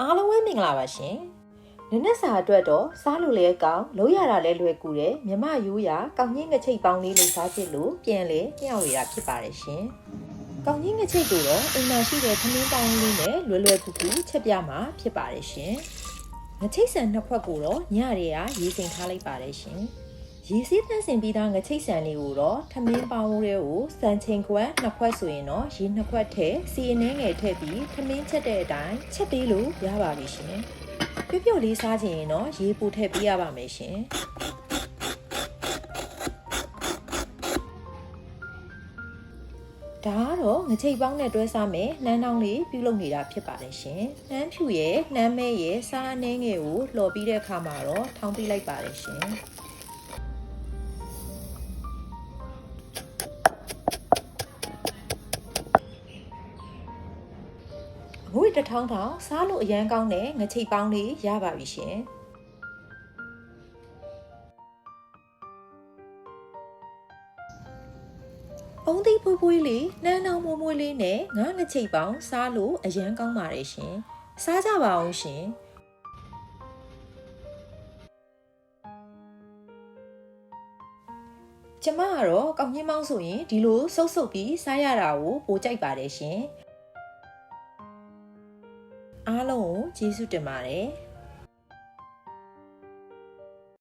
အားလုံးပဲမင်္ဂလာပါရှင်။နနက်စာအတွက်တော့စားလို့လည်းကောင်းလို့ရတာလည်းလွယ်ကူတယ်မြမရိုးရာကောင်းကြီးငချိတ်ပေါင်းလေးလေးစားချစ်လို့ပြန်လေမျှဝေတာဖြစ်ပါတယ်ရှင်။ကောင်းကြီးငချိတ်ကိုတော့အိမ်မှာရှိတဲ့သမင်းပေါင်းလေးနဲ့လွယ်လွယ်ကူကူချက်ပြမှာဖြစ်ပါတယ်ရှင်။ငချိတ်ဆန်နှစ်ခွက်ကိုတော့ညရေကရေးစိမ်ထားလိုက်ပါတယ်ရှင်။ရေစီးသန့်စင်ပြီးသားငချိတ်ဆန်လေးကိုတော့သမင်းပေါင်းတွေကိုစံချိန်ခွက်နှစ်ခွက်ဆိုရင်တော့ရေနှစ်ခွက်ထည့်စီအနှဲငယ်ထည့်ပြီးသမင်းချက်တဲ့အတိုင်းချက်ပေးလို့ရပါပြီရှင်။ပြုတ်ပြုတ်လေးစားချင်ရင်တော့ရေပူထည့်ပေးရပါမယ်ရှင်။ဒါကတော့ငချိတ်ပေါင်းနဲ့တွဲစားမယ်နှမ်းတောင်းလေးပြုလုပ်နေတာဖြစ်ပါတယ်ရှင်။နှမ်းဖြူရဲ့နှမ်းမဲရဲ့စားအနှဲငယ်ကိုလှော်ပြီးတဲ့အခါမှာတော့ထောင်းပေးလိုက်ပါတယ်ရှင်။ငွေတစ်ထောင်းထောင်စားလို့အရန်ကောင်းတဲ့ငချိတ်ပေါင်းလေးရပါပြီရှင်။အုံးသီးပွေးပွေးလေးနှမ်းနှောင်းမွေးမွေးလေးနဲ့ငါးငချိတ်ပေါင်းစားလို့အရန်ကောင်းပါတယ်ရှင်။စားကြပါအောင်ရှင်။ကျမကတော့ကောင်းကြီးမောင်းဆိုရင်ဒီလိုစုပ်ပြီးစားရတာကိုပိုကြိုက်ပါတယ်ရှင်။အားလုံးကိုကျေးဇူးတင်ပါတယ်။